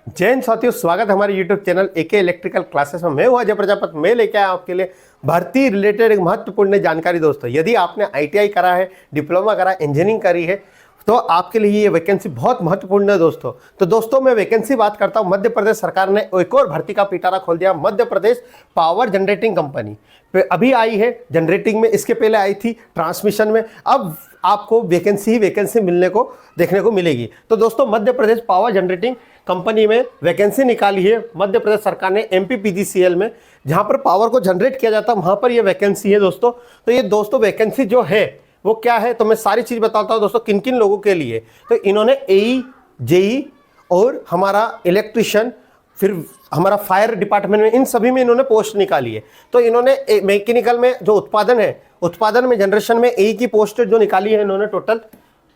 जय हिंद साथियों, स्वागत है हमारे YouTube channel AK electrical classes में। मैं हूं अजय प्रजापति। मैं लेके आया आपके लिए भर्ती रिलेटेड एक महत्वपूर्ण जानकारी। दोस्तों, यदि आपने ITI करा है, डिप्लोमा करा है, इंजीनियरिंग करी है, तो आपके लिए ये वैकेंसी बहुत महत्वपूर्ण है दोस्तों। तो दोस्तों, मैं वैकेंसी बात करता हूँ। मध्य प्रदेश सरकार ने एक और भर्ती का पिटारा खोल दिया। Madhya Pradesh power generating company पे अभी आई है जनरेटिंग में, इसके पहले आई थी ट्रांसमिशन में। अब आपको वैकेंसी ही वैकेंसी मिलने को देखने को मिलेगी। तो दोस्तों, Madhya Pradesh power generating company में वैकेंसी निकाली है मध्य प्रदेश सरकार ने MPPGCL में, जहां पर पावर को जनरेट किया जाता है, वहां पर ये वैकेंसी है दोस्तों। तो ये दोस्तों वैकेंसी जो है वो क्या है, तो मैं सारी चीज बताता हूं दोस्तों किन किन लोगों के लिए। तो इन्होंने AE, JE और हमारा इलेक्ट्रिशियन, फिर हमारा फायर डिपार्टमेंट में, इन सभी में इन्होंने पोस्ट निकाली है। तो इन्होंने मैकेनिकल में जो उत्पादन है, उत्पादन में जनरेशन में AE की पोस्ट जो निकाली है इन्होंने टोटल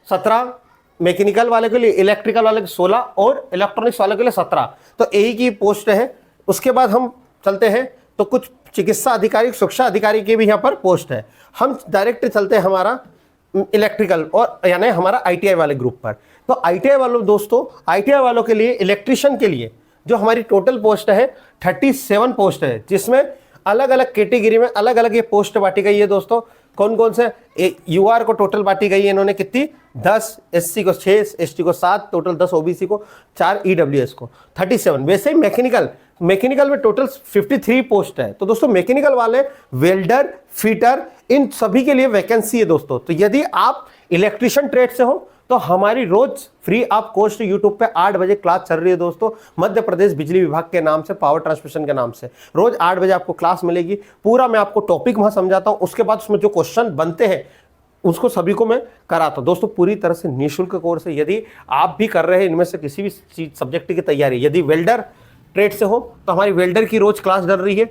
17, मैकेनिकल वाले के लिए, इलेक्ट्रिकल वाले के 16 और इलेक्ट्रॉनिक्स वाले के लिए 17। तो AE की पोस्ट है। उसके बाद हम चलते हैं तो कुछ चिकित्सा अधिकारी, शिक्षा अधिकारी के भी यहाँ पर पोस्ट है। हम डायरेक्ट चलते हैं हमारा इलेक्ट्रिकल और यानी हमारा ITI वाले ग्रुप पर। तो ITI वालों दोस्तों, ITI वालों के लिए इलेक्ट्रिशियन के लिए जो हमारी टोटल पोस्ट है 37 पोस्ट है, जिसमें अलग अलग कैटेगरी में अलग अलग ये पोस्ट बांटी गई है दोस्तों। कौन कौन से? UR को टोटल बांटी गई है इन्होंने कितनी? 10, SC को 6, ST को 7, टोटल 10 OBC को 4, EWS को 37। वैसे ही मैकेनिकल में टोटल 53 पोस्ट है। तो दोस्तों मैकेनिकल वाले, वेल्डर, फिटर, इन सभी के लिए वैकेंसी है दोस्तों। तो यदि आप इलेक्ट्रिशियन ट्रेड से हो तो हमारी रोज फ्री ऑफ कॉस्ट यूट्यूब पे 8 बजे क्लास चल रही है दोस्तों। मध्य प्रदेश बिजली विभाग के नाम से, पावर ट्रांसमिशन के नाम से रोज 8 बजे आपको क्लास मिलेगी। पूरा मैं आपको टॉपिक वहां समझाता हूं, उसके बाद उसमें जो क्वेश्चन बनते हैं उसको सभी को मैं कराता हूं दोस्तों। पूरी तरह से निःशुल्क कोर्स है। यदि आप भी कर रहे हैं इनमें से किसी भी सब्जेक्ट की तैयारी, यदि वेल्डर ट्रेड से हो तो हमारी वेल्डर की रोज क्लास चल रही है,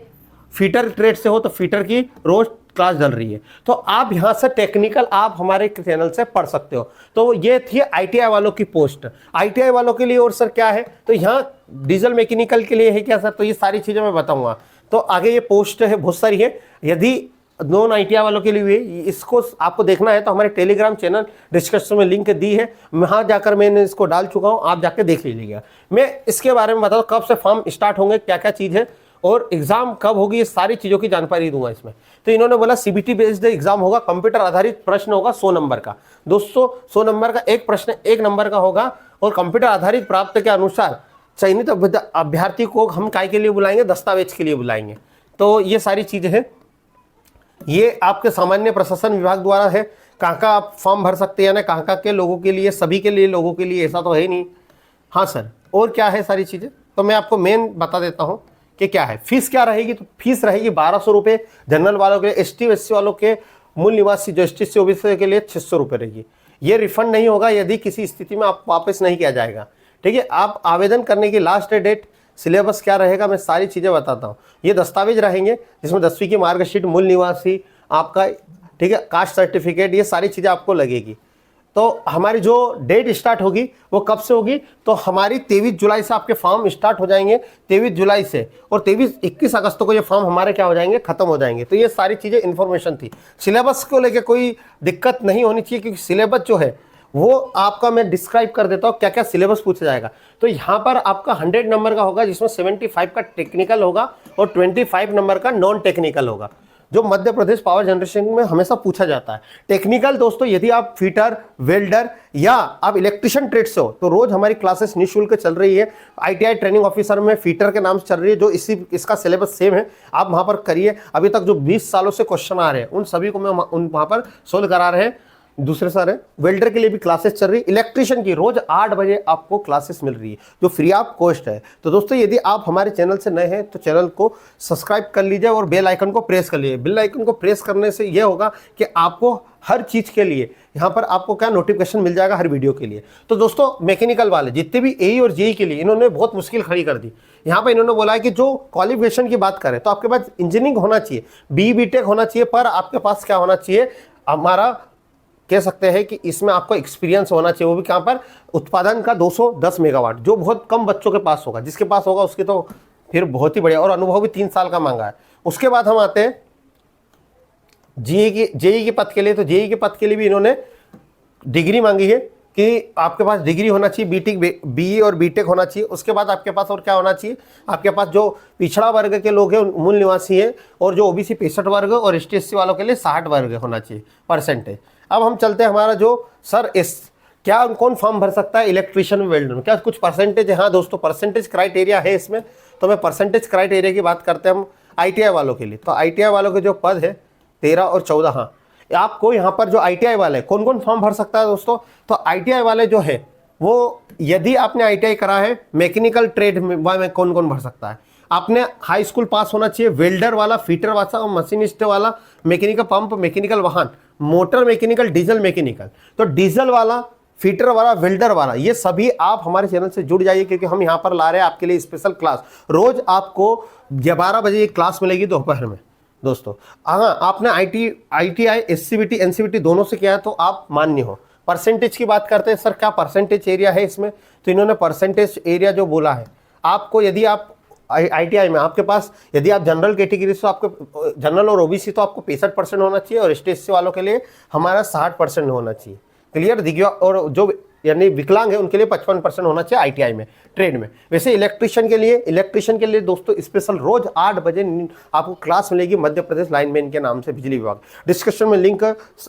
फीटर ट्रेड से हो तो फीटर की रोज क्लास चल रही है। तो आप यहां से टेक्निकल आप हमारे चैनल से पढ़ सकते हो। तो ये थी ITI वालों की पोस्ट। ITI वालों के लिए और सर क्या है, तो यहाँ डीजल मैकेनिकल के लिए है क्या सर, तो ये सारी चीजें मैं बताऊंगा। तो आगे ये पोस्ट है बहुत सारी है। यदि नॉन ITI वालों के लिए इसको आपको देखना है तो हमारे टेलीग्राम चैनल डिस्क्रिप्शन में लिंक दी है, वहां जाकर मैंने इसको डाल चुका हूं, आप जाके देख लीजिएगा। मैं इसके बारे में बताऊं कब से फॉर्म स्टार्ट होंगे, क्या क्या चीज है और एग्जाम कब होगी, ये सारी चीजों की जानकारी दूंगा इसमें। तो इन्होंने बोला CBT बेस्ड एग्जाम होगा, कंप्यूटर आधारित प्रश्न होगा 100 नंबर का दोस्तों। 100 नंबर का एक प्रश्न 1 नंबर का होगा और कंप्यूटर आधारित प्राप्त के अनुसार चयनित अभ्यर्थी को हम काय के लिए बुलाएंगे, दस्तावेज के लिए बुलाएंगे। तो ये सारी चीजें हैं। ये आपके सामान्य प्रशासन विभाग द्वारा है। कहाँ का आप फॉर्म भर सकते हैं ना, कहाँ के लोगों के लिए, सभी के लिए, लोगों के लिए ऐसा तो है ही नहीं। हाँ सर, और क्या है सारी चीजें, तो मैं आपको मेन बता देता हूँ कि क्या है। फीस क्या रहेगी, तो फीस रहेगी 1200 रुपये जनरल वालों के लिए। ST SC वालों के, मूल निवासी जो ST SC OBC के लिए 600 रुपये रहेगी। ये रिफंड नहीं होगा यदि किसी स्थिति में आप वापस नहीं किया जाएगा। ठीक है, आप आवेदन करने की लास्ट डेट, सिलेबस क्या रहेगा, मैं सारी चीज़ें बताता हूँ। ये दस्तावेज रहेंगे जिसमें 10वीं की मार्कशीट, मूल निवासी आपका, ठीक है, कास्ट सर्टिफिकेट, ये सारी चीज़ें आपको लगेगी। तो हमारी जो डेट स्टार्ट होगी वो कब से होगी, तो हमारी 23 जुलाई से आपके फॉर्म स्टार्ट हो जाएंगे, 23 जुलाई से, और 21 अगस्त को ये फॉर्म हमारे क्या हो जाएंगे, खत्म हो जाएंगे। तो ये सारी चीज़ें इन्फॉर्मेशन थी। सिलेबस को लेकर कोई दिक्कत नहीं होनी चाहिए, क्योंकि सिलेबस जो है वो आपका मैं डिस्क्राइब कर देता हूँ क्या क्या सिलेबस पूछा जाएगा। तो यहाँ पर आपका 100 नंबर का होगा, जिसमें 75 का टेक्निकल होगा और 25 नंबर का नॉन टेक्निकल होगा, जो मध्य प्रदेश पावर जनरेशन में हमेशा पूछा जाता है। टेक्निकल दोस्तों, यदि आप फिटर, वेल्डर या आप इलेक्ट्रिशियन ट्रेड से हो तो रोज हमारी क्लासेस निःशुल्क चल रही है। ITI ट्रेनिंग ऑफिसर में फीटर के नाम से चल रही है, जो इसका सिलेबस सेम है, आप वहां पर करिए। अभी तक जो 20 सालों से क्वेश्चन आ रहे हैं उन सभी को मैं वहां पर सोल्व करा रहे हैं। दूसरे सारे वेल्डर के लिए भी क्लासेस चल रही है। इलेक्ट्रिशियन की रोज 8 बजे आपको क्लासेस मिल रही है, जो फ्री ऑफ कॉस्ट है। तो दोस्तों, यदि आप हमारे चैनल से नए हैं तो चैनल को सब्सक्राइब कर लीजिए और बेल आइकन को प्रेस कर लीजिए। बेल आइकन को प्रेस करने से यह होगा कि आपको हर चीज़ के लिए यहाँ पर आपको क्या नोटिफिकेशन मिल जाएगा हर वीडियो के लिए। तो दोस्तों, मैकेनिकल वाले जितने भी AE और JE के लिए इन्होंने बहुत मुश्किल खड़ी कर दी। यहाँ पर इन्होंने बोला है कि जो क्वालिफिकेशन की बात करें तो आपके पास इंजीनियरिंग होना चाहिए, BTech होना चाहिए, पर आपके पास क्या होना चाहिए, हमारा कह सकते हैं कि इसमें आपको एक्सपीरियंस होना चाहिए, वो भी कहाँ पर, उत्पादन का 210 मेगावाट, जो बहुत कम बच्चों के पास होगा। जिसके पास होगा उसकी तो फिर बहुत ही बढ़िया, और अनुभव भी 3 साल का मांगा है। उसके बाद हम आते हैं जेई के पद के लिए। तो जेई के पद के लिए भी इन्होंने डिग्री मांगी है कि आपके पास डिग्री होना चाहिए, बीटेक बीई और बीटेक होना चाहिए। उसके बाद आपके पास और क्या होना चाहिए, आपके पास जो पिछड़ा वर्ग के लोग हैं, मूल निवासी हैं, और जो ओबीसी 65 वर्ग और एसटी एससी वालों के लिए 60 वर्ग होना चाहिए परसेंटेज। अब हम चलते हैं हमारा जो सर क्या कौन फॉर्म भर सकता है इलेक्ट्रिशियन में, वेल्डर में, क्या कुछ परसेंटेज है? हाँ दोस्तों, परसेंटेज क्राइटेरिया है इसमें। तो मैं परसेंटेज क्राइटेरिया की बात करते हैं हम आईटीआई वालों के लिए। तो आईटीआई वालों के जो पद है 13 और 14, हाँ आपको यहाँ पर जो आईटीआई वाले कौन कौन फॉर्म भर सकता है दोस्तों? तो आईटीआई वाले जो है वो, यदि आपने आईटीआई करा है मैकेनिकल ट्रेड में कौन कौन भर सकता है? आपने हाई स्कूल पास होना चाहिए, वेल्डर वाला, फिटर वाला, मशीनिस्ट वाला, मैकेनिकल पंप, मैकेनिकल वाहन, मोटर मैकेनिकल, डीजल मैकेनिकल। तो डीजल वाला, फीटर वाला, वेल्डर वाला, ये सभी आप हमारे चैनल से जुड़ जाइए, क्योंकि हम यहाँ पर ला रहे हैं आपके लिए स्पेशल क्लास। रोज आपको 12 बजे ये क्लास मिलेगी दोपहर में दोस्तों। हाँ, आपने आईटीआई, एससीबीटी, एनसीबीटी दोनों से किया है तो आप मान्य हो। परसेंटेज की बात करते हैं, सर क्या परसेंटेज एरिया है इसमें? तो इन्होंने परसेंटेज एरिया जो बोला है आपको, यदि आप आईटीआई में आपके पास, यदि आप जनरल कैटेगरी से, तो आपको जनरल और ओबीसी तो आपको 65% होना चाहिए, और एसटी एससी वालों के लिए हमारा 60% होना चाहिए। क्लियर, दिव्या और जो यानी विकलांग है उनके लिए 55% होना चाहिए आईटीआई में, ट्रेड में। वैसे इलेक्ट्रिशियन के लिए दोस्तों स्पेशल रोज 8 बजे आपको क्लास मिलेगी मध्य प्रदेश लाइनमैन के नाम से, बिजली विभाग। डिस्क्रिप्शन में लिंक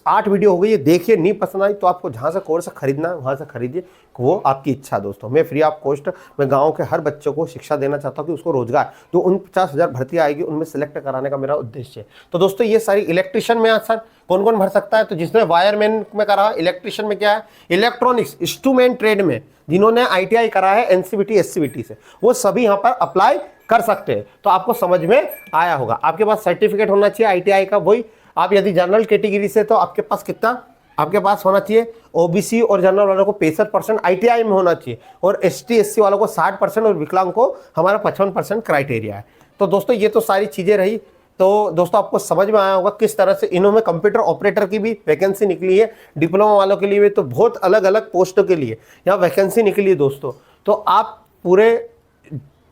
8 वीडियो हो गई है, देखिए। नहीं पसंद आई तो आपको जहाँ से कोर्स खरीदना है वहाँ से खरीदिए, वो आपकी इच्छा दोस्तों। मैं फ्री ऑफ कॉस्ट मैं गाँव के हर बच्चों को शिक्षा देना चाहता हूँ कि उसको रोजगार, जो 49,000 भर्ती आएगी उनमें सेलेक्ट कराने का मेरा उद्देश्य है। तो दोस्तों ये सारी इलेक्ट्रिशियन में सर कौन कौन भर सकता है? तो जिसने वायरमैन में करा, इलेक्ट्रिशियन में क्या है, इलेक्ट्रॉनिक्स इंस्ट्रूमेंट ट्रेड में जिन्होंने आईटीआई करा है एनसीबीटी एससीबीटी से, वो सभी यहाँ पर अप्लाई कर सकते हैं। तो आपको समझ में आया होगा। आपके पास सर्टिफिकेट होना चाहिए आईटीआई का, वही आप यदि जनरल कैटेगरी से तो आपके पास कितना, आपके पास होना चाहिए ओबीसी और जनरल वालों को 65% आईटीआई में होना चाहिए, और एसटी एससी वालों को 60% और विकलांग को हमारा 55% क्राइटेरिया है। तो दोस्तों ये तो सारी चीज़ें रही। तो दोस्तों आपको समझ में आया होगा किस तरह से इन्होंने कंप्यूटर ऑपरेटर की भी वैकेंसी निकली है, डिप्लोमा वालों के लिए भी, तो बहुत अलग अलग पोस्टों के लिए यहाँ वैकेंसी निकली है दोस्तों। तो आप पूरे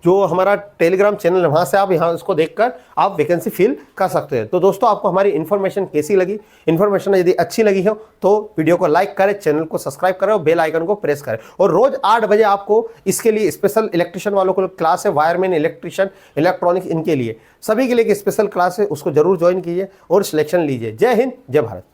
जो हमारा टेलीग्राम चैनल है वहाँ से आप यहाँ इसको देखकर आप वैकेंसी फिल कर सकते हैं। तो दोस्तों आपको हमारी इन्फॉर्मेशन कैसी लगी? इन्फॉर्मेशन यदि अच्छी लगी हो तो वीडियो को लाइक करें, चैनल को सब्सक्राइब करें और बेल आइकन को प्रेस करें। और रोज 8 बजे आपको इसके लिए स्पेशल इलेक्ट्रिशियन वालों को क्लास है, वायरमैन, इलेक्ट्रिशियन, इलेक्ट्रॉनिक्स, इनके लिए सभी के लिए एक स्पेशल क्लास है, उसको जरूर ज्वाइन कीजिए और सिलेक्शन लीजिए। जय हिंद, जय भारत।